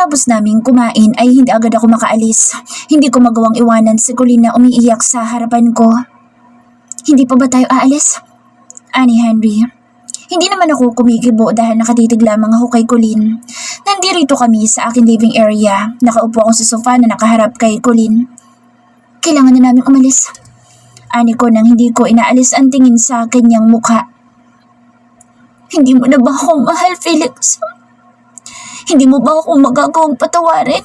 Pagkatapos naming kumain ay hindi agad ako makaalis. Hindi ko magawang iwanan si Colleen na umiiyak sa harapan ko. Hindi pa ba tayo aalis? Ani Henry. Hindi naman ako kumikibo dahil nakatitig lamang ako kay Colleen. Nandirito kami sa aking living area. Nakaupo ako sa sofa na nakaharap kay Colleen. Kailangan na namin umalis. Ani ko nang hindi ko inaalis ang tingin sa kanyang mukha. Hindi mo na ba ako mahal, Felix? Hindi mo ba ako magagawang patawarin?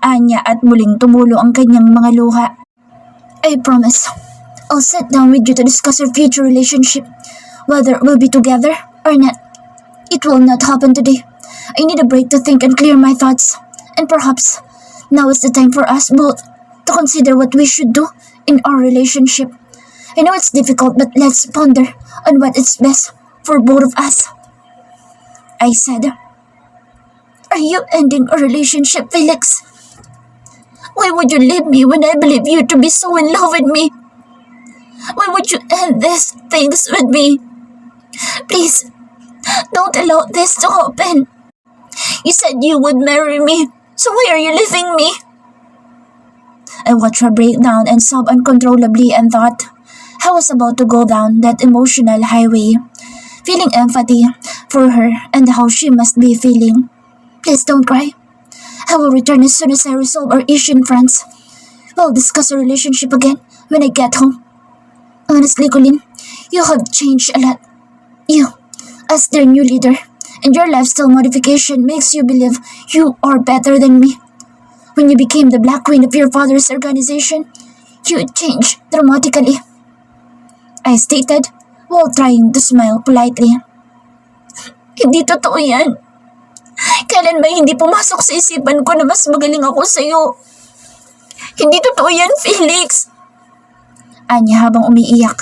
Anya at muling tumulo ang kanyang mga luha. I promise. I'll sit down with you to discuss our future relationship. Whether we'll be together or not. It will not happen today. I need a break to think and clear my thoughts. And perhaps now is the time for us both to consider what we should do in our relationship. I know it's difficult, but let's ponder on what is best for both of us. I said. Are you ending a relationship, Felix? Why would you leave me when I believe you to be so in love with me? Why would you end these things with me? Please, don't allow this to happen. You said you would marry me, so why are you leaving me? I watched her break down and sob uncontrollably and thought I was about to go down that emotional highway, feeling empathy for her and how she must be feeling. Please don't cry. I will return as soon as I resolve our issue in France. We'll discuss our relationship again when I get home. Honestly, Colleen, you have changed a lot. You, as their new leader, and your lifestyle modification makes you believe you are better than me. When you became the Black Queen of your father's organization, you changed dramatically. I stated while trying to smile politely. Hindi totoo yan. Kailan ba hindi pumasok sa isipan ko na mas magaling ako sa'yo? Hindi totoo yan, Felix. Anya habang umiiyak.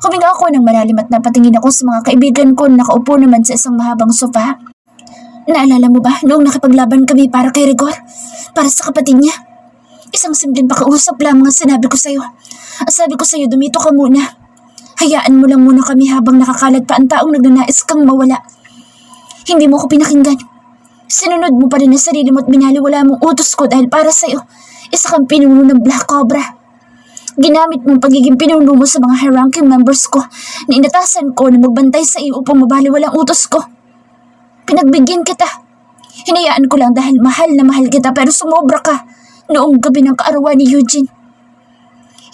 Huminga ako ng malalim at napatingin ako sa mga kaibigan ko na nakaupo naman sa isang mahabang sofa. Naalala mo ba noong nakipaglaban kami para kay Rigor? Para sa kapatid niya? Isang simpleng pakiusap lamang ang sinabi ko sa'yo. Ang sabi ko sa'yo, dumito ka muna. Hayaan mo lang muna kami habang nakakalat pa ang taong nagnanais kang mawala. Hindi mo ko pinakinggan. Sinunod mo pa rin ang sarili mo at binaliwala mong utos ko dahil para sa'yo, isa kang pinuno ng Black Cobra. Ginamit mong pagiging pinuno mo sa mga high-ranking members ko na inatasan ko na magbantay sa iyo upang mabaliwala ang utos ko. Pinagbigyan kita. Hinayaan ko lang dahil mahal na mahal kita pero sumobra ka noong gabi ng kaarawan ni Eugene.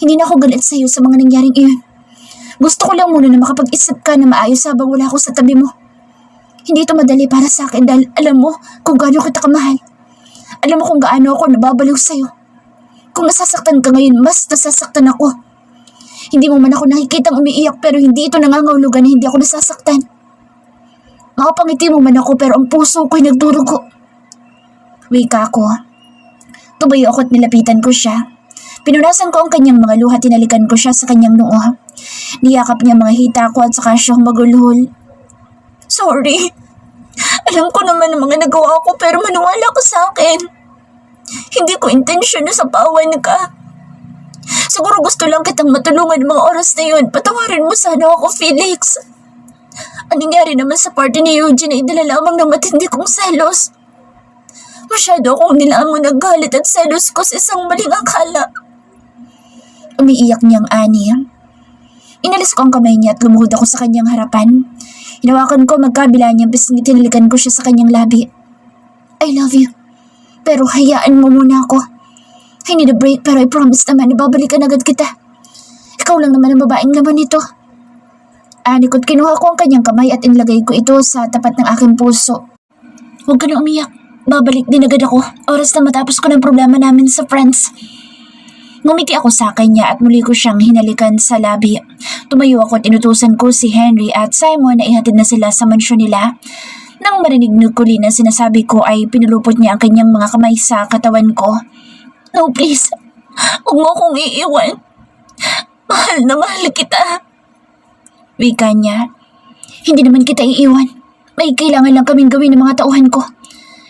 Hindi na ako galit sa iyo sa mga nangyaring iyon. Gusto ko lang muna na makapag-isip ka na maayos habang wala ako sa tabi mo. Hindi ito madali para sa akin dahil alam mo kung gaano kita kamahal. Alam mo kung gaano ako nababaliw sa iyo. Kung nasasaktan ka ngayon, mas nasasaktan ako. Hindi mo man ako nakikitang umiiyak pero hindi ito nangangahulugan na hindi ako nasasaktan. Makapangiti mo man ako pero ang puso ko'y nagdurugo. Wika ko. Tumayo ako at nilapitan ko siya. Pinunasan ko ang kanyang mga luha at tinalikan ko siya sa kanyang noo. Niyakap niya mga hita ko at saka siya magulhol. Sorry. Alam ko naman ang mga nagawa ko pero maniwala ka sa akin. Hindi ko intensyon na sapawan ka. Siguro gusto lang kitang matulungan ng mga oras na yun. Patawarin mo sana ako, Felix. Anong nangyari naman sa party ni Eugene ay dala lamang ng matindi kong selos. Masyado akong nilamang nagalit at selos ko sa isang maling akala. Umiiyak niyang ani. Inalis ko ang kamay niya at lumuhod ako sa kanyang harapan. Hinawakan ko magkabila niya bis tinalikan ko siya sa kanyang labi. I love you. Pero hayaan mo muna ako. I need a break pero I promise naman na babalikan agad kita. Ikaw lang naman ang babaeng laman nito. Anikot kinuha ko ang kanyang kamay at inilagay ko ito sa tapat ng aking puso. Huwag ka na umiyak. Babalik din agad ako. Oras na matapos ko ng problema namin sa friends. Ngumiti ako sa kanya at muli ko siyang hinalikan sa labi. Tumayo ako at inutusan ko si Henry at Simon na ihatid na sila sa mansyon nila. Nang marinig ni Colleen ang sinasabi ko ay pinulupot niya ang kanyang mga kamay sa katawan ko. No, please. Huwag mo akong iiwan. Mahal na mahal kita. Wika niya. Hindi naman kita iiwan. May kailangan lang kaming gawin ng mga tauhan ko.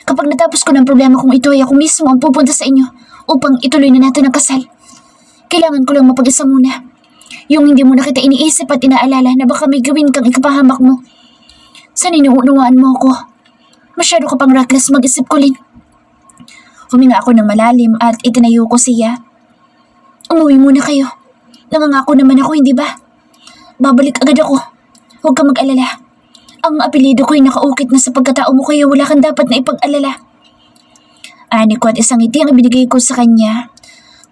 Kapag natapos ko ng problema kong ito ay ako mismo ang pupunta sa inyo upang ituloy na natin ang kasal. Kailangan ko lang mapag-isa muna. Yung hindi mo na kita iniisip at inaalala na baka may gawin kang ikapahamak mo. Sana inuunawaan mo ako. Masyado ka pang reckless mag-isip, Colleen. Huminga ako ng malalim at itinayo ko siya. Umuwi muna kayo. Nangangako naman ako, hindi ba? Babalik agad ako. Huwag ka mag-alala. Ang apelido ko'y nakaukit na sa pagkatao mo kaya wala kang dapat na ipag-alala. Ani ko at isang ngiti ang ibinigay ko sa kanya.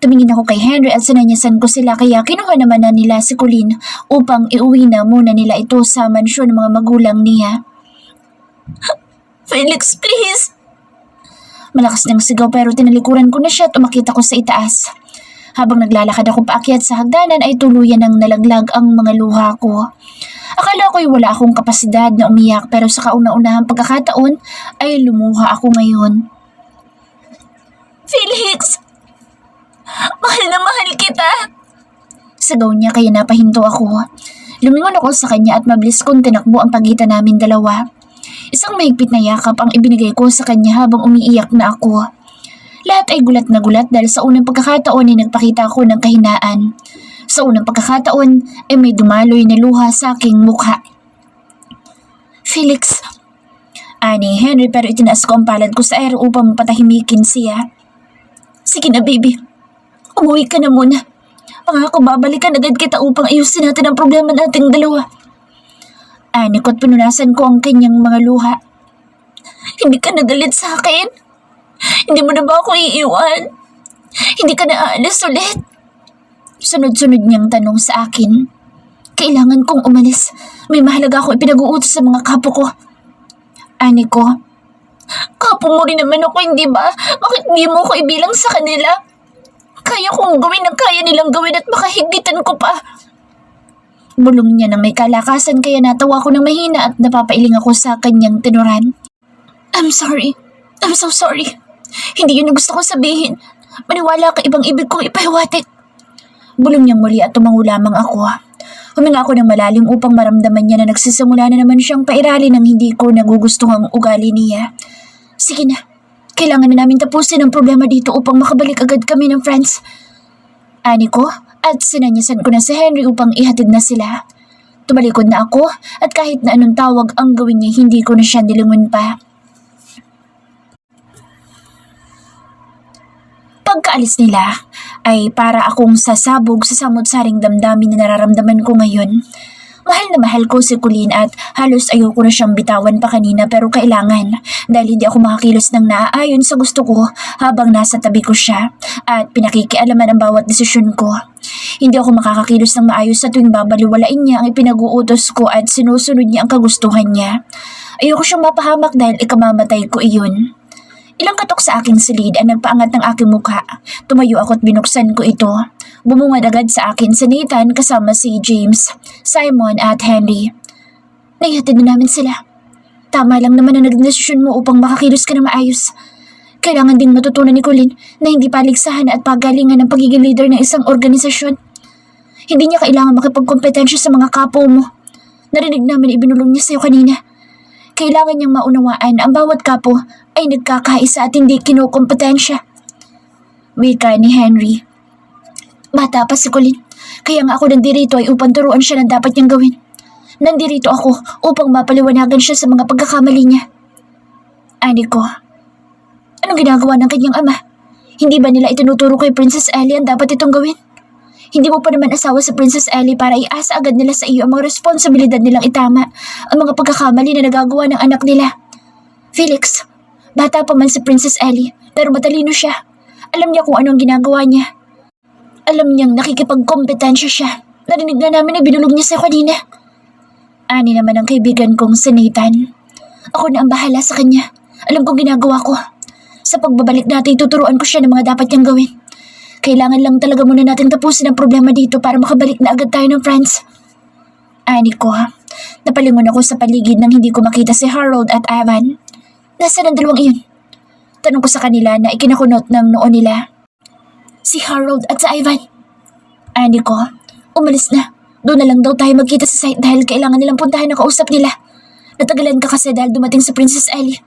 Tumingin ako kay Henry at sinanyasan ko sila kaya kinuha naman na nila si Colleen upang iuwi na muna nila ito sa mansyon ng mga magulang niya. Felix, please! Malakas niyang sigaw pero tinalikuran ko na siya at umakit ako sa itaas. Habang naglalakad ako paakyat sa hagdanan ay tuluyan ng nalaglag ang mga luha ko. Akala ko'y wala akong kapasidad na umiyak pero sa kauna-unahang pagkakataon ay lumuha ako ngayon. Felix! Mahal na mahal kita! Sigaw niya kaya napahinto ako. Lumingon ako sa kanya at mabilis kong tinakbo ang pagitan namin dalawa. Isang mahigpit na yakap ang ibinigay ko sa kanya habang umiiyak na ako. Lahat ay gulat na gulat dahil sa unang pagkakataon ay nagpakita ako ng kahinaan. Sa unang pagkakataon ay may dumaloy na luha sa aking mukha. Felix! Ani Henry pero itinaas ko ang palad ko sa air upang patahimikin siya. Sige na baby, umuwi ka na muna. Pangako babalikan agad kita upang ayusin natin ang problema nating dalawa. Ani ko at pinunasan ko ang kanyang mga luha. Hindi ka nagalit sa akin? Hindi mo na ba ako iiwan? Hindi ka na aalis ulit? Sunod-sunod niyang tanong sa akin. Kailangan kong umalis. May mahalaga ako ipinag-uutos sa mga kapo ko. Ani ko, kapo mo rin naman ako, hindi ba? Bakit di mo ko ibilang sa kanila? Kaya kong gawin ang kaya nilang gawin at makahigpitan ko pa. Bulong niya nang may kalakasan kaya natawa ko ng mahina at napapailing ako sa kanyang tinuran. I'm sorry. I'm so sorry. Hindi yun ang gusto kong sabihin. Maniwala ka ibang ibig kong ipahiwatig. Bulong niyang muli at tumango lamang ako. Huminga ako ng malalim upang maramdaman niya na nagsisimula na naman siyang pairali ng hindi ko nagugustuhang ugali niya. Sige na. Kailangan na namin tapusin ang problema dito upang makabalik agad kami ng friends. Ani ko at sinanyasan ko na si Henry upang ihatid na sila. Tumalikod na ako at kahit na anong tawag ang gawin niya hindi ko na siya nilingon pa. Pagkaalis nila ay para akong sasabog sa samot-saring damdamin na nararamdaman ko ngayon. Mahal na mahal ko si Colleen at halos ayoko na siyang bitawan pa kanina pero kailangan dahil hindi ako makakilos ng naaayon sa gusto ko habang nasa tabi ko siya at pinakikialaman ang bawat desisyon ko. Hindi ako makakakilos ng maayos sa tuwing babaliwalain niya ang ipinag-uutos ko at sinusunod niya ang kagustuhan niya. Ayoko siyang mapahamak dahil ikamamatay ko iyon. Ilang katok sa aking silid ang nagpaangat ng aking mukha. Tumayo ako at binuksan ko ito. Bumungad agad sa akin si Nathan kasama si James, Simon at Henry. Naihatid na namin sila. Tama lang naman ang naging desisyon mo upang makakilos ka na maayos. Kailangan ding matutunan ni Colleen na hindi paligsahan at pagalingan ng pagiging leader ng isang organisasyon. Hindi niya kailangan makipagkompetensya sa mga kapo mo. Narinig namin ibinulong niya sa'yo kanina. Kailangan niyang maunawaan ang bawat kapo ay nagkakaisa at hindi kinukompetensya. Wika ni Henry. Bata pa si Colleen, kaya nga ako nandirito ay upang turuan siya ng dapat niyang gawin. Nandirito ako upang mapaliwanagan siya sa mga pagkakamali niya. Ani ko, anong ginagawa ng kanyang ama? Hindi ba nila itinuturo kay Princess Ellie ang dapat itong gawin? Hindi mo pa naman asawa si Princess Ellie para iasa agad nila sa iyo ang mga responsibilidad nilang itama ang mga pagkakamali na nagagawa ng anak nila. Felix, bata pa man si Princess Ellie pero matalino siya. Alam niya kung anong ginagawa niya. Alam niyang nakikipagkompetensya siya. Narinig na namin na binulog niya sa kanina. Ani naman ang kaibigan kong si Nathan. Ako na ang bahala sa kanya. Alam kong ginagawa ko. Sa pagbabalik natin, tuturuan ko siya ng mga dapat niyang gawin. Kailangan lang talaga muna natin tapusin ang problema dito para makabalik na agad tayo ng friends. Ani ko, napalingon ako sa paligid nang hindi ko makita si Harold at Ivan. Nasaan ang dalawang iyon? Tanong ko sa kanila na ikinakunot ng noon nila. Si Harold at si Ivan. Ani ko, umalis na. Doon na lang daw tayo magkita sa site dahil kailangan nilang puntahan ang kausap nila. Natagalan ka kasi dahil dumating si Princess Ellie.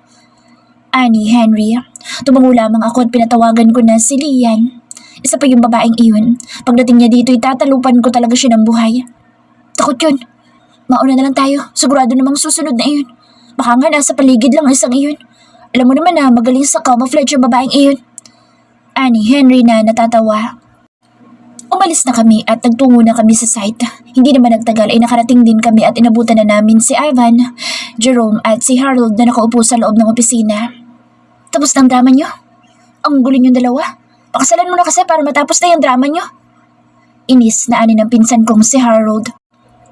Ani Henry, tumango lamang ako at pinatawagan ko na si Lian. Isa pa yung babaeng iyon. Pagdating niya dito, itatalupan ko talaga siya ng buhay. Takot yun. Mauna na lang tayo. Sigurado namang susunod na iyon. Baka nga nasa paligid lang isang iyon. Alam mo naman na magaling sa camouflage yung babaeng iyon. Ani Henry na natatawa. Umalis na kami at nagtungo na kami sa site. Hindi naman nagtagal ay nakarating din kami at inabutan na namin si Ivan, Jerome at si Harold na nakaupo sa loob ng opisina. Tapos ng drama nyo? Ang gulo niyong dalawa. Pakasalan mo na kasi para matapos na yung drama nyo. Inis na ani ng pinsan kong si Harold.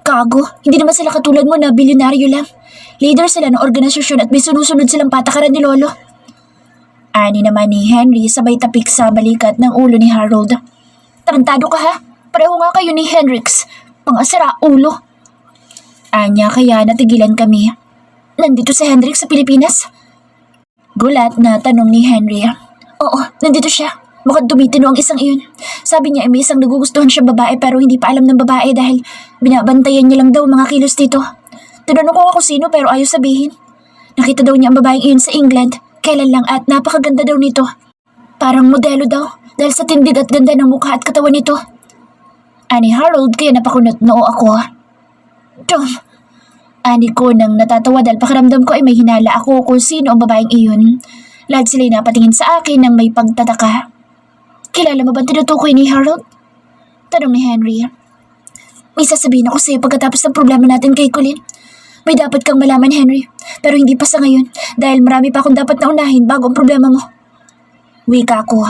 Gago, hindi naman sila katulad mo na bilyonaryo lang. Leader sila ng organisasyon at may sunusunod silang patakaran ni Lolo. Ani naman ni Henry sabay tapik sa balikat ng ulo ni Harold. Tarantado ka ha? Pareho nga kayo ni Hendrix. Mga sira ulo. Anya kaya natigilan kami. Nandito si Hendrix sa Pilipinas? Gulat na tanong ni Henry. Oo, nandito siya. Mukhang tumitino ang isang iyon. Sabi niya ay may isang nagugustuhan siya babae pero hindi pa alam ng babae dahil binabantayan niya lang daw mga kilos dito. Tinanong ko ako sino pero ayaw sabihin. Nakita daw niya ang babaeng iyon sa England. Kailan lang at napakaganda daw nito. Parang modelo daw dahil sa tindig at ganda ng mukha at katawan nito. Ani Harold kaya napakunot noo ako. Dom! Ani ko nang natatawa dahil pakiramdam ko ay may hinala ako kung sino ang babaeng iyon. Lahat sila'y napatingin sa akin ng may pagtataka. Kilala mo ba tinutukoy ni Harold? Tanong ni Henry. May sasabihin ako sa'yo pagkatapos ng problema natin kay Colleen. May dapat kang malaman, Henry. Pero hindi pa sa ngayon dahil marami pa akong dapat na unahin bago ang problema mo. Wika ko.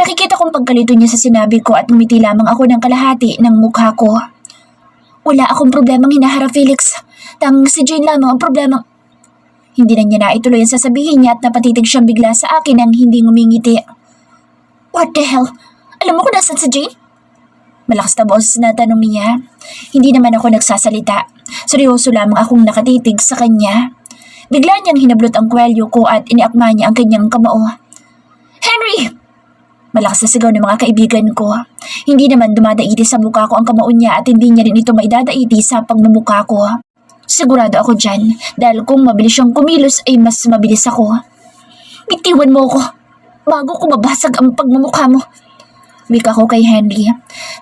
Nakikita kong pagkalito niya sa sinabi ko at ngumiti lamang ako ng kalahati ng mukha ko. Wala akong problemang hinaharap, Felix. Tanging si Jane lamang ang problema. Hindi na niya naituloy ang sasabihin niya at napatitig siyang bigla sa akin nang hindi ngumingiti. What the hell? Alam mo kung nasan si Jane? Malakas na boses na tanong niya. Hindi naman ako nagsasalita. Seryoso lamang akong nakatitig sa kanya. Bigla niyang hinablot ang kwelyo ko at iniakma niya ang kanyang kamao. Henry! Malakas na sigaw ng mga kaibigan ko. Hindi naman dumadaiti sa mukha ko ang kamao niya at hindi niya rin ito maidadaiti sa pagmumukha ko. Sigurado ako dyan dahil kung mabilis siyang kumilos ay mas mabilis ako. Bitiwan mo ako bago ko mabasag ang pagmumukha mo. Wika ko kay Henry.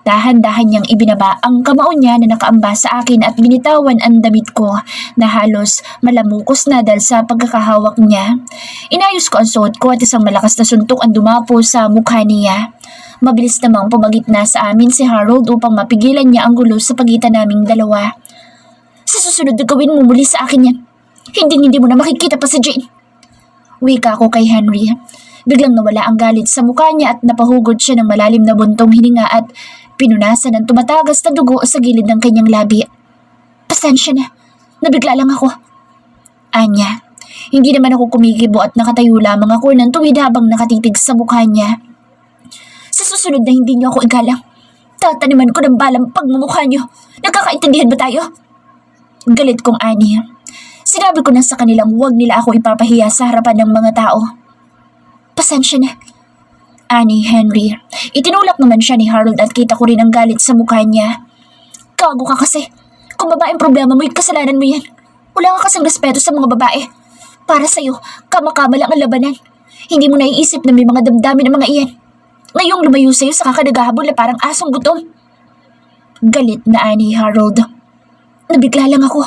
Dahan-dahan niyang ibinaba ang kamao niya na nakaamba sa akin at binitawan ang damit ko na halos malamukos na dahil sa pagkakahawak niya. Inayos ko ang suot ko at isang malakas na suntok ang dumapo sa mukha niya. Mabilis namang pumagitna sa amin si Harold upang mapigilan niya ang gulo sa pagitan naming dalawa. Sa susunod na gawin mo muli sa akin yan. Hindi mo na makikita pa si Jane. Wika ko kay Henry. Biglang nawala ang galit sa mukha niya at napahugod siya ng malalim na buntong hininga at pinunasan ng tumatagas na dugo sa gilid ng kanyang labi. Pasensya na, nabigla lang ako. Anya, hindi naman ako kumikibo at nakatayo lamang ako ng tuwid habang nakatitig sa mukha niya. Sa susunod na hindi niyo ako igalang, tataniman ko ng balang pagmumukha niyo. Nagkakaintindihan ba tayo? Galit kong ani. Sinabi ko na sa kanilang huwag nila ako ipapahiya sa harapan ng mga tao. Pasensya na. Ani Henry. Itinulak naman siya ni Harold at kita ko rin ang galit sa mukha niya. Gago ka kasi. Kung babaeng problema mo, kasalanan mo yan. Wala ka kasing respeto sa mga babae. Para sa'yo, kama-kama lang ang labanan. Hindi mo naiisip na may mga damdamin ng mga iyan. Ngayong lumayo sa'yo sa kakadagahabol na parang asong gutom. Galit na ani Harold. Nabigla lang ako.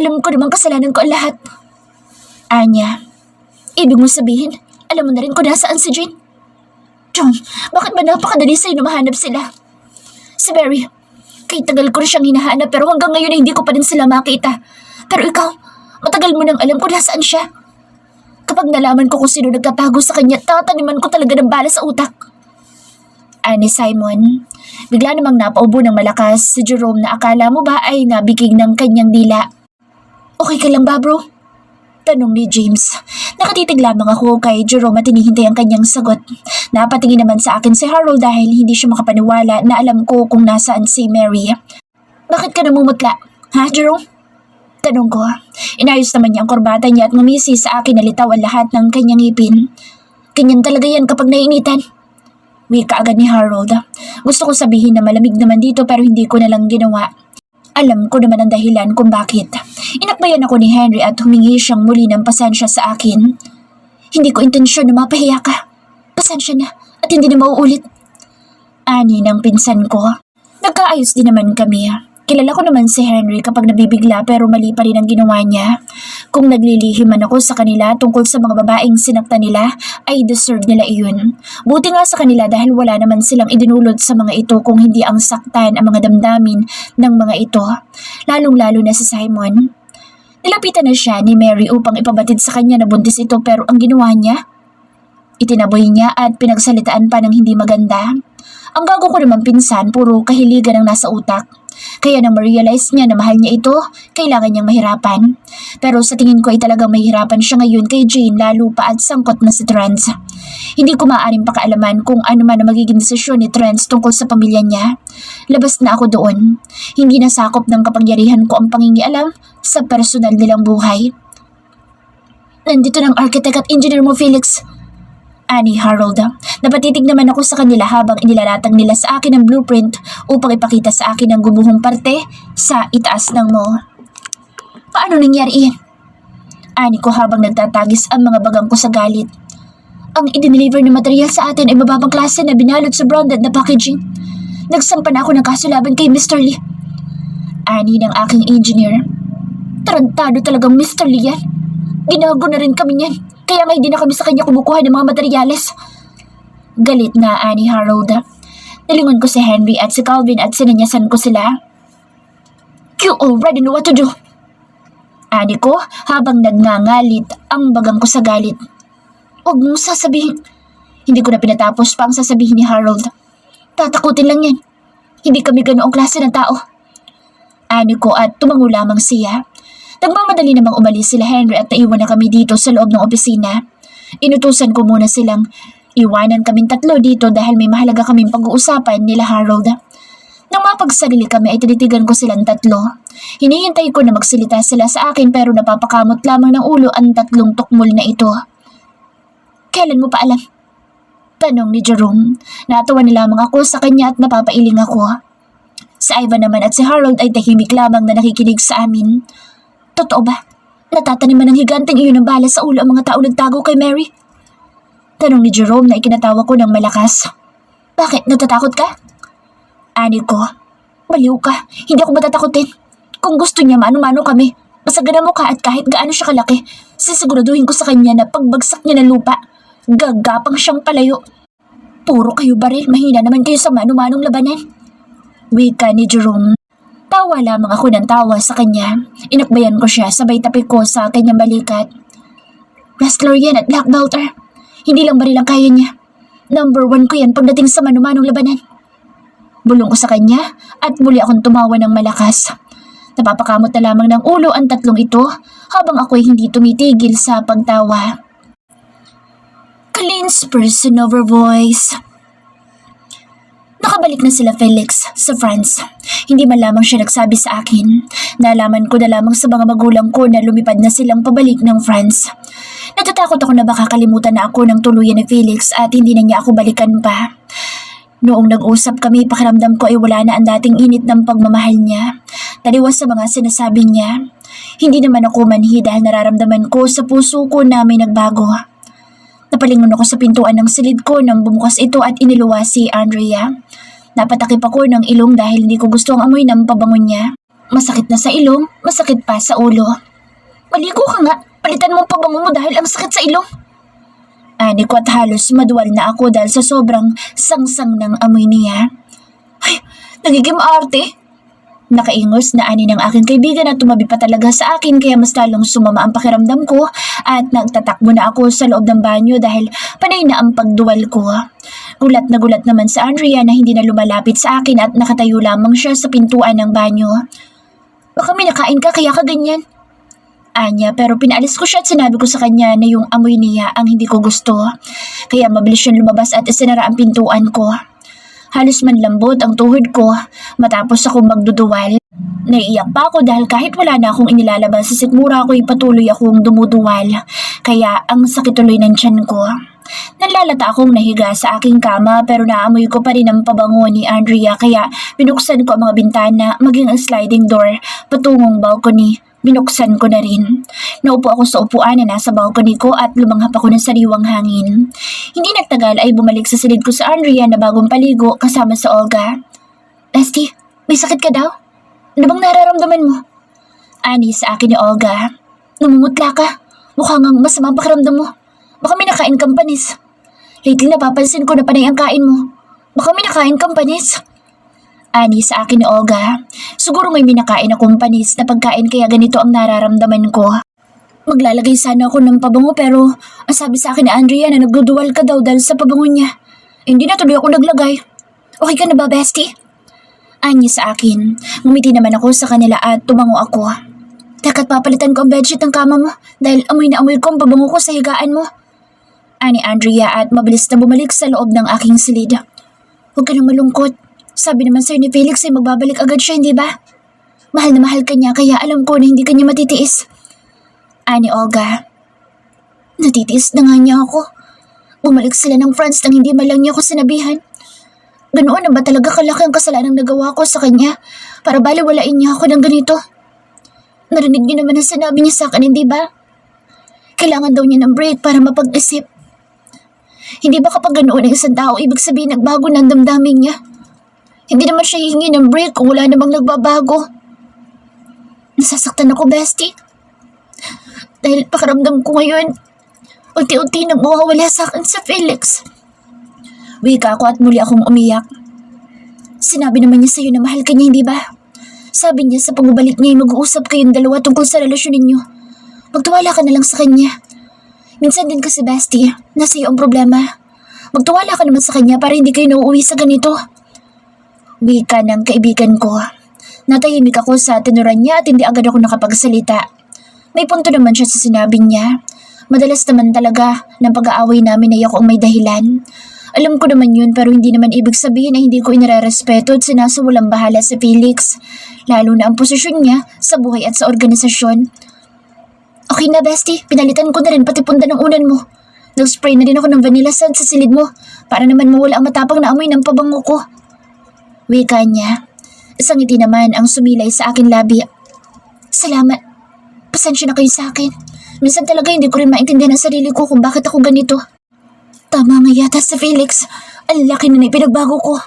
Alam ko namang kasalanan ko ang lahat. Anya, ibig mo sabihin, alam mo na rin kung nasaan si Jane? John, bakit ba napakadali sa'yo na mahanap sila? Si Barry, kay tagal ko rin siyang hinahanap pero hanggang ngayon ay hindi ko pa rin sila makita. Pero ikaw, matagal mo nang alam kung nasaan siya. Kapag nalaman ko kung sino nagtatago sa kanya, tataniman ko talaga ng bala sa utak. Ani Simon, bigla namang napaubo ng malakas si Jerome na akala mo ba ay nabigig ng kanyang dila. Okay ka lang ba, bro? Tanong ni James. Nakatitig lamang ako kay Jerome at hinihintay ang kanyang sagot. Napatingin naman sa akin si Harold dahil hindi siya makapaniwala na alam ko kung nasaan si Mary. Bakit ka namumutla? Ha, Jerome? Tanong ko. Inayos naman niya ang korbata niya at ngumisi sa akin na litaw ang lahat ng kanyang ngipin. Ganyan talaga yan kapag naiinitan. Wika agad ni Harold. Gusto ko sabihin na malamig naman dito pero hindi ko na lang ginawa. Alam ko naman ang dahilan kung bakit. Inakbayan ako ni Henry at humingi siyang muli ng pasensya sa akin. Hindi ko intensyon na mapahiya ka. Pasensya na at hindi na mauulit. Ani ng pinsan ko. Nagkaayos din naman kami. Kilala ko naman si Henry kapag nabibigla pero mali pa rin ang ginawa niya. Kung naglilihim man ako sa kanila tungkol sa mga babaeng sinaktan nila, ay deserve nila iyon. Buti nga sa kanila dahil wala naman silang idinulot sa mga ito kung hindi ang saktan ang mga damdamin ng mga ito. Lalong-lalo na si Simon. Nilapitan na siya ni Mary upang ipabatid sa kanya na buntis ito pero ang ginawa niya, itinaboy niya at pinagsalitaan pa ng hindi maganda. Ang gago ko naman pinsan, puro kahiligan ang nasa utak. Kaya nang ma-realize niya na mahal niya ito, kailangan niyang mahirapan. Pero sa tingin ko ay talagang mahirapan siya ngayon kay Jane lalo pa at sangkot na si Trance. Hindi ko maaaring pakaalaman kung ano man ang magiging desisyon ni Trance tungkol sa pamilya niya. Labas na ako doon. Hindi nasakop ng kapangyarihan ko ang pangingialam sa personal nilang buhay. Nandito ng architect at engineer mo, Felix. Ani Harold. Napatitig naman ako sa kanila habang inilalatag nila sa akin ang blueprint upang ipakita sa akin ang gumuhong parte sa itaas ng mall. Paano nangyari iyan? Ani ko habang nagtatagis ang mga bagang ko sa galit. Ang i-deliver na material sa atin ay mababang klase na binalot sa branded na packaging. Nagsampa na ako ng kaso laban kay Mr. Lee. Ani ng aking engineer. Tarantado talagang Mr. Lee yan. Ginago na rin kami niyan. Kaya nga hindi na kami sa kanya kumukuha ng mga materyales. Galit na ani Harold. Nilingon ko si Henry at si Calvin at sinanyasan ko sila. You already know what to do. Ani ko habang nagngangalit ang bagang ko sa galit. Huwag mong sasabihin. Hindi ko na pinatapos pa ang sasabihin ni Harold. Tatakutin lang yan. Hindi kami ganoong klase ng tao. Ani ko at tumango lamang siya. Nagmamadali namang umalis sila Henry at naiwan na kami dito sa loob ng opisina. Inutusan ko muna silang iwanan kaming tatlo dito dahil may mahalaga kaming pag-uusapan nila Harold. Nang mapagsarili kami ay tinitigan ko silang tatlo. Hinihintay ko na magsalita sila sa akin pero napapakamot lamang ng ulo ang tatlong tukmol na ito. Kailan mo pa alam? Tanong ni Jerome. Natawa na lamang ako sa kanya at napapailing ako. Si Ivan naman at si Harold ay tahimik lamang na nakikinig sa amin. Totoo ba? Natataniman ng higanteng iyon ng bala sa ulo ang mga tao nagtago kay Mary? Tanong ni Jerome na ikinatawa ko ng malakas. Bakit? Natatakot ka? Ani ko. Baliw ka. Hindi ako matatakotin. Kung gusto niya mano-mano kami, masagana mo ka at kahit gaano siya kalaki, sisiguraduhin ko sa kanya na pagbagsak niya ng lupa, gagapang siyang palayo. Puro kayo baril, mahina naman kayo sa mano-manong labanan. Wika ni Jerome. Tawa lamang ako ng tawa sa kanya. Inakbayan ko siya sabay tapik ko sa kanyang balikat. Wrestler yan at black belter. Hindi lang baril ang kaya niya. Number 1 ko yan pagdating sa manumanong labanan. Bulong ko sa kanya at muli akong tumawa ng malakas. Napapakamot na lamang ng ulo ang tatlong ito habang ako'y hindi tumitigil sa pagtawa. Colleen's person over voice. Nakabalik na sila Felix sa France. Hindi man lamang siya nagsabi sa akin. Nalaman ko na lamang sa mga magulang ko na lumipad na silang pabalik ng France. Natatakot ako na baka kalimutan na ako ng tuluyan ni Felix at hindi na niya ako balikan pa. Noong nag-usap kami, pakiramdam ko ay wala na ang dating init ng pagmamahal niya. Taliwas sa mga sinasabi niya. Hindi naman ako manhi dahil nararamdaman ko sa puso ko na may nagbago. Napalingon ako sa pintuan ng silid ko nang bumukas ito at iniluwa si Andrea. Napatakip ako ng ilong dahil hindi ko gusto ang amoy ng pabango niya. Masakit na sa ilong, masakit pa sa ulo. Maligo ka nga, palitan mo ang pabango mo dahil ang sakit sa ilong. Ani ko at halos maduwal na ako dahil sa sobrang sangsang ng amoy niya. Ay, nagiging maarte. Nakaingos na ani ng aking kaibigan at tumabi pa talaga sa akin kaya mas lalong sumama ang pakiramdam ko at nagtatakbo na ako sa loob ng banyo dahil panay na ang pagduwal ko. Gulat na gulat naman sa Andrea na hindi na lumalapit sa akin at nakatayo lamang siya sa pintuan ng banyo. Baka may nakain ka kaya ka ganyan. Anya pero pinaalis ko siya at sinabi ko sa kanya na yung amoy niya ang hindi ko gusto. Kaya mabilis siyang lumabas at isinara ang pintuan ko. Halos manlambot ang tuhod ko matapos akong magduduwal. Naiiyak pa ako dahil kahit wala na akong inilalabas sa sikmura ko'y patuloy akong dumuduwal. Kaya ang sakit tuloy ng tiyan ko. Nalalata akong nahiga sa aking kama pero naamoy ko pa rin ang pabango ni Andrea kaya binuksan ko ang mga bintana maging ang sliding door patungong balcony. Binuksan ko na rin. Naupo ako sa upuan na nasa balcony ko at lumanghap ako ng sariwang hangin. Hindi nagtagal ay bumalik sa silid ko sa Andrea na bagong paligo kasama sa Olga. Leslie, may sakit ka daw? Ano bang nararamdaman mo? Ani sa akin ni Olga. Namumutla ka. Mukhang ang masamang pakiramdam mo. Baka may nakain kang panis. Lately napapansin ko na panay ang kain mo. Baka may nakain kang panis. Ani sa akin ni Olga. Siguro may minakain akong panis na pagkain kaya ganito ang nararamdaman ko. Maglalagay sana ako ng pabango pero ang sabi sa akin ni Andrea na nagduduwal ka daw dahil sa pabango niya. Hindi na tuloy ako naglagay. Okay ka na ba, bestie? Ani sa akin. Ngumiti naman ako sa kanila at tumango ako. Dapat papalitan ko ang bedsheet ng kama mo dahil amoy na amoy ko ang pabango ko sa higaan mo. Ani Andrea at mabilis na bumalik sa loob ng aking silid. Huwag ka nang malungkot. Sabi naman sa'yo ni Felix ay magbabalik agad siya, hindi ba? Mahal na mahal ka niya kaya alam ko na hindi ka niya matitiis. Ani Olga. Natitiis na nga niya ako. Bumalik sila ng France nang hindi man lang niya ako sinabihan. Ganoon na ba talaga kalaki ang kasalanang nagawa ko sa kanya para baliwalain niya ako ng ganito? Narinig niyo naman ang sinabi niya sa akin, hindi ba? Kailangan daw niya ng break para mapag-isip. Hindi ba kapag ganoon ang isang tao, ibig sabihin nagbago na ang damdamin niya? Hindi naman siya hihingi ng break kung wala namang nagbabago. Nasasaktan ako, bestie. Dahil pakiramdam ko ngayon, unti-unti nang mawawala sa akin sa Felix. Wika ako at muli akong umiyak. Sinabi naman niya sa'yo na mahal ka niya, hindi ba? Sabi niya sa pagbabalik niya ay mag-uusap kayong dalawa tungkol sa relasyon ninyo. Magtiwala ka na lang sa kanya. Minsan din kasi, bestie, nasa iyo ang problema. Magtiwala ka naman sa kanya para hindi kayo nauuwi sa ganito. Wika ng kaibigan ko. Natahimik ako sa tinuran niya at hindi agad ako nakapagsalita. May punto naman siya sa sinabi niya. Madalas naman talaga ng pag-aaway namin ay ako ang may dahilan. Alam ko naman yun pero hindi naman ibig sabihin na hindi ko inirerespeto at sinasawalang bahala si Felix. Lalo na ang posisyon niya sa buhay at sa organisasyon. Okay na, bestie. Pinalitan ko na rin pati punda ng unan mo. Nag-spray na rin ako ng vanilla scent sa silid mo para naman mawala ang matapang na amoy ng pabango ko. Wika niya. Isang ngiti naman ang sumilay sa akin labi. Salamat. Pasensya na kayo sa akin. Minsan talaga hindi ko rin maintindihan ang sarili ko kung bakit ako ganito. Tama nga yata sa Felix. Ang laki na pinagbago ko.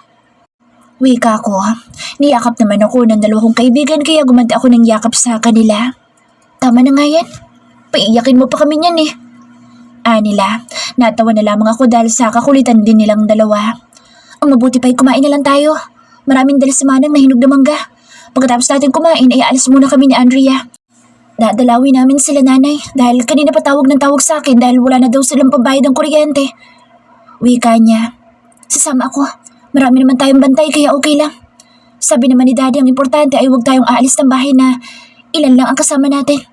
Wika ko. Niyakap naman ako ng dalawa kong kaibigan kaya gumanti ako ng yakap sa kanila. Tama na nga yan. Paiyakin mo pa kami niyan eh. Nila. Natawa na lamang ako dahil sa kakulitan din nilang dalawa. Ang mabuti pa'y kumain na lang tayo. Maraming dalasimanang na hinog na mangga. Pagkatapos natin kumain ay aalis muna kami ni Andrea. Dadalawin namin sila nanay dahil kanina pa tawag ng tawag sa akin dahil wala na daw silang pambayad ng kuryente. Wika niya. Sasama ako. Marami naman tayong bantay kaya okay lang. Sabi naman ni Daddy ang importante ay huwag tayong aalis ng bahay na ilan lang ang kasama natin.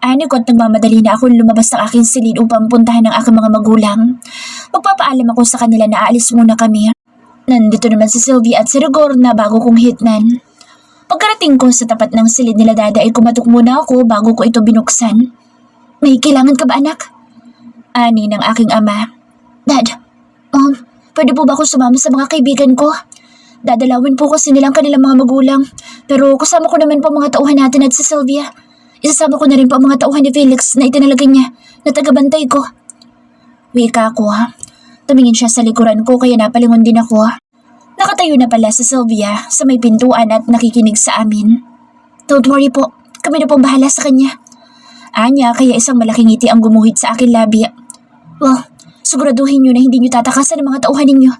Ani ko at nagmamadali na ako lumabas ng aking silid upang puntahan ng aking mga magulang. Magpapaalam ako sa kanila na aalis muna kami. Nandito naman si Sylvie at si Rigor na bago kong hitnan. Pagkarating ko sa tapat ng silid nila Dada ay kumatok muna ako bago ko ito binuksan. May kailangan ka ba anak? Ani ng aking ama. Dad, pwede po ba ako sumama sa mga kaibigan ko? Dadalawin po kasi nilang kanilang mga magulang. Pero kasama ko naman po mga tauhan natin at si Sylvia. Isasama ko na rin po ang mga tauhan ni Felix na itinalaga niya na tagabantay ko. Wika ko ha. Tumingin siya sa likuran ko kaya napalingon din ako. Nakatayo na pala si Sylvia sa may pintuan at nakikinig sa amin. Don't worry po, kami na pong bahala sa kanya. Anya kaya isang malaking ngiti ang gumuhit sa akin labi. Well, siguraduhin niyo na hindi niyo tatakasan ng mga tauhan ninyo.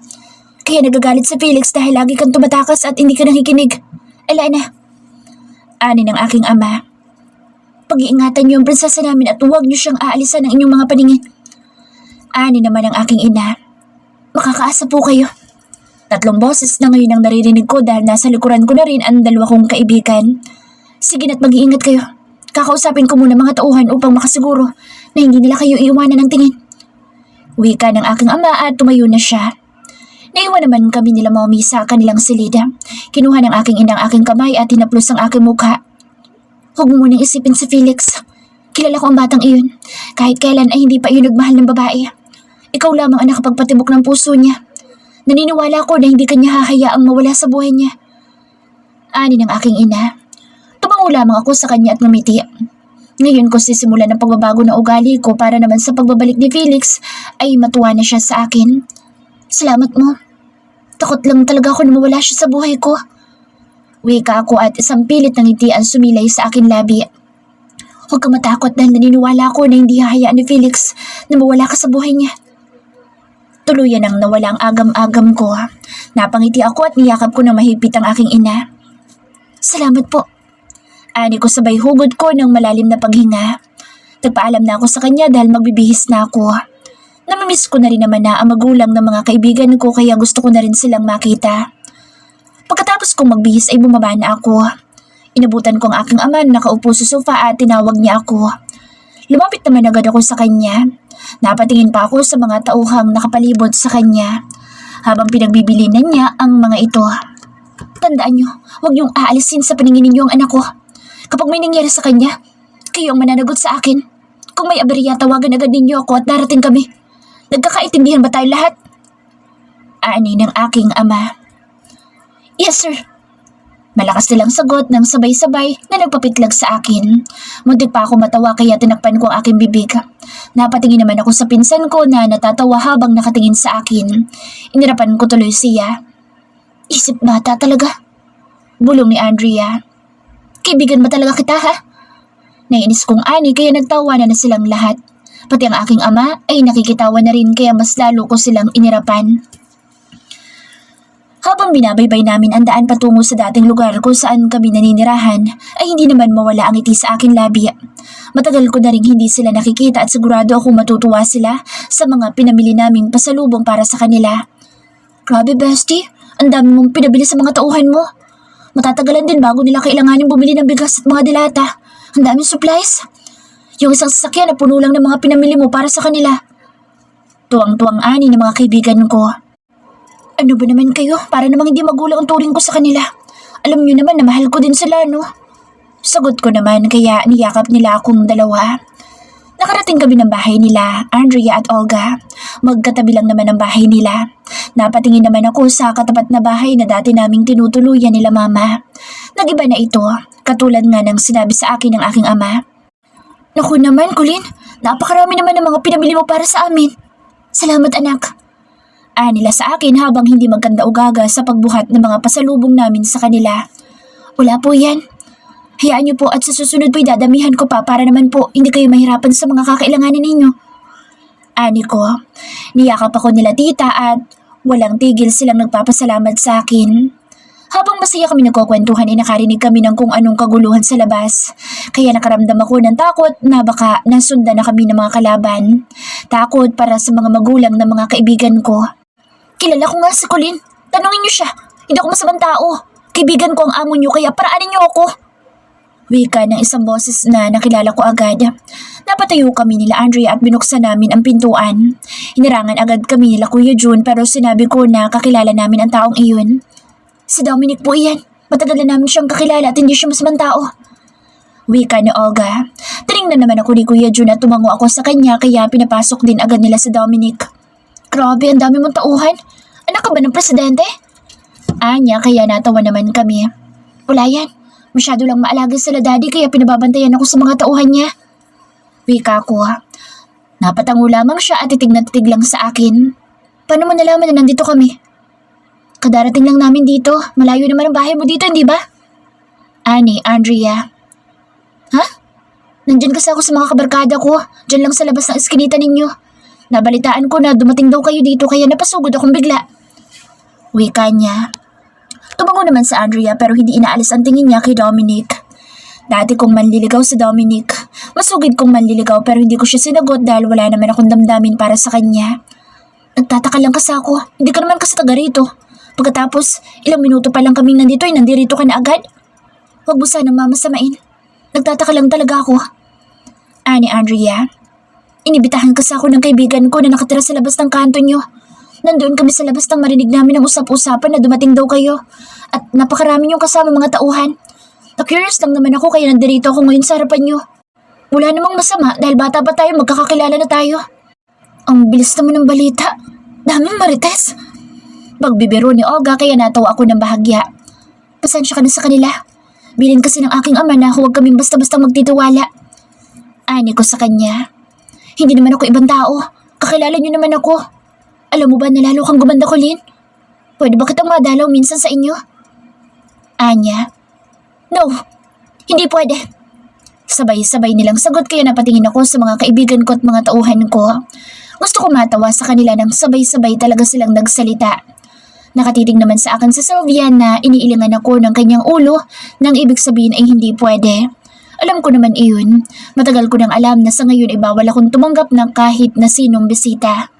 Kaya nagagalit si Felix dahil lagi kang tumatakas at hindi ka nakikinig. Elena. Ani ng aking ama. Pag-iingatan niyo ang prinsesa namin at huwag niyo siyang aalisan ng inyong mga paningin. Ani naman ang aking ina. Makakaasa po kayo. 3 boses na ngayon ang naririnig ko dahil nasa likuran ko na rin ang dalawa kong kaibigan. Sige na't mag-iingat kayo. Kakausapin ko muna mga tauhan upang makasiguro na hindi nila kayo iiwanan ng tingin. Wika ng aking ama at tumayo na siya. Naiwan naman kami nila mommy sa kanilang silida. Kinuha ng aking ina ang aking kamay at hinaplos ang aking mukha. Huwag mo munang isipin si Felix. Kilala ko ang batang iyon. Kahit kailan ay hindi pa iyon nagmahal ng babae. Ikaw lamang ang nakapagpatibok ng puso niya. Naniniwala ko na hindi kanya hahayaang mawala sa buhay niya. Ani ng aking ina. Tumango lamang ako sa kanya at ngumiti. Ngayon ko sisimulan ang pagbabago ng ugali ko para naman sa pagbabalik ni Felix ay matuwa na siya sa akin. Salamat mo. Takot lang talaga ako na mawala siya sa buhay ko. Wika ako at isang pilit ng ngiti ang sumilay sa akin labi. Huwag ka matakot dahil naniniwala ako na hindi hahayaan ni Felix na mawala ka sa buhay niya. Tuluyan ang nawala ang agam-agam ko. Napangiti ako at niyakap ko ng mahigpit ang aking ina. Salamat po. Ani ko sabay hugod ko ng malalim na paghinga. Nagpaalam na ako sa kanya dahil magbibihis na ako. Namimiss ko na rin naman na ang magulang ng mga kaibigan ko kaya gusto ko na rin silang makita. Pagkatapos kong magbihis ay bumaba na ako. Inabutan ko ang aking ama na nakaupo sa sofa at tinawag niya ako. Lumapit naman agad ako sa kanya. Napatingin pa ako sa mga tauhang nakapalibot sa kanya habang pinagbibilinan niya ang mga ito. Tandaan niyo, huwag niyong aalisin sa paningin ninyo ang anak ko. Kapag may nangyari sa kanya, kayo ang mananagot sa akin. Kung may aberya, tawagan agad ninyo ako at darating kami. Nagkakaintindihan ba tayo lahat? Ani ng aking ama. Yes, sir. Malakas nilang sagot ng sabay-sabay na nagpapitlag sa akin. Muntik pa ako matawa kaya tinakpan ko ang aking bibig. Napatingin naman ako sa pinsan ko na natatawa habang nakatingin sa akin. Inirapan ko tuloy siya. Isip bata talaga. Bulong ni Andrea. Kaibigan ba talaga kita ha? Nainis kong ani kaya nagtawanan na silang lahat. Pati ang aking ama ay nakikitawa na rin kaya mas lalo ko silang inirapan. Habang binabaybay namin ang daan patungo sa dating lugar kung saan kami naninirahan, ay hindi naman mawala ang ngiti sa aking labi. Matagal ko na rin hindi sila nakikita at sigurado akong matutuwa sila sa mga pinamili naming pasalubong para sa kanila. Grabe bestie, ang dami mong pinabili sa mga tauhan mo. Matatagalan din bago nila kailanganin bumili ng bigas at mga dilata. Ang daming supplies. Yung isang sasakyan na puno lang ng mga pinamili mo para sa kanila. Tuwang-tuwang ani ng mga kaibigan ko. Ano ba naman kayo? Para namang hindi magulang ang turing ko sa kanila. Alam niyo naman na mahal ko din sila, no? Sagot ko naman kaya niyakap nila akong dalawa. Nakarating kami ng bahay nila, Andrea at Olga. Magkatabi lang naman ang bahay nila. Napatingin naman ako sa katapat na bahay na dati naming tinutuluyan nila mama. Nagiba na ito, katulad nga ng sinabi sa akin ng aking ama. Naku naman, Colleen. Napakarami naman ng mga pinamili mo para sa amin. Salamat, anak. Nila sa akin habang hindi magkanda ugaga sa pagbuhat ng mga pasalubong namin sa kanila. Wala po yan. Hayaan niyo po at sa susunod po'y dadamihan ko pa para naman po hindi kayo mahirapan sa mga kakailanganin ninyo. Ani ko, niyakap ako nila tita at walang tigil silang nagpapasalamat sa akin. Habang masaya kami nagkukwentuhan ay nakarinig kami ng kung anong kaguluhan sa labas. Kaya nakaramdam ako ng takot na baka nasundan na kami ng mga kalaban. Takot para sa mga magulang ng mga kaibigan ko. Kilala ko nga si Colleen. Tanungin niyo siya. Hindi ako masamang tao. Kaibigan ko ang amo niyo kaya paraanin niyo ako. Wika ng isang boses na nakilala ko agad. Napatayo kami nila Andrea at binuksan namin ang pintuan. Hinirangan agad kami nila Kuya June pero sinabi ko na kakilala namin ang taong iyon. Si Dominic po iyan. Matagal na namin siyang kakilala at hindi siya masamang tao. Wika ni Olga. Tinignan naman ako ni Kuya June at tumango ako sa kanya kaya pinapasok din agad nila si Dominic. Grabe, ang dami mong tauhan. Anak ka ba ng presidente? Anya, kaya natawa naman kami. Wala yan. Masyado lang maalaga sila daddy kaya pinababantayan ako sa mga tauhan niya. Wika ko. Napatango lamang siya at titig na titig lang sa akin. Paano mo nalaman na nandito kami? Kadarating lang namin dito. Malayo naman ang bahay mo dito, hindi ba? Ani, Andrea. Ha? Nandyan kasi ako sa mga kabarkada ko. Diyan lang sa labas ng eskinita ninyo. Nabalitaan ko na dumating daw kayo dito kaya napasugod akong bigla. Wika niya. Tumango naman sa Andrea pero hindi inaalis ang tingin niya kay Dominic. Dati kong manliligaw sa Dominic. Masugid kong manliligaw pero hindi ko siya sinagot dahil wala naman akong damdamin para sa kanya. Nagtataka lang kasi ako. Hindi ka naman kasi taga rito. Pagkatapos, ilang minuto pa lang kaming nandito ay nandirito ka na agad. Huwag mo sanang mamasamain. Nagtataka lang talaga ako. Ani Andrea. Inibitahan kasi ako ng kaibigan ko na nakatira sa labas ng kanto nyo. Nandoon kami sa labas nang marinig namin ang usap-usapan na dumating daw kayo. At napakarami niyong kasama mga tauhan. Na-curious lang naman ako kaya nandirito ako ngayon sa harapan nyo. Wala namang masama dahil bata pa tayo magkakakilala na tayo. Ang bilis naman ng balita. Daming marites. Pagbibiro ni Olga kaya natawa ako ng bahagya. Pasensya ka na sa kanila. Bilin kasi ng aking ama na huwag kaming basta-basta magtitiwala. Ani ko sa kanya. Hindi naman ako ibang tao. Kakilala niyo naman ako. Alam mo ba na lalo kang gumanda, Colleen? Pwede ba kitang madalaw minsan sa inyo? Anya. No, hindi pwede. Sabay-sabay nilang sagot kaya napatingin ako sa mga kaibigan ko at mga tauhan ko. Gusto ko matawa sa kanila nang sabay-sabay talaga silang nagsalita. Nakatitig naman sa akin si Sylvia na iniilingan ako ng kanyang ulo nang ibig sabihin ay hindi pwede. Alam ko naman iyon. Matagal ko nang alam na sa ngayon ay bawal akong tumanggap ng kahit na sinong bisita.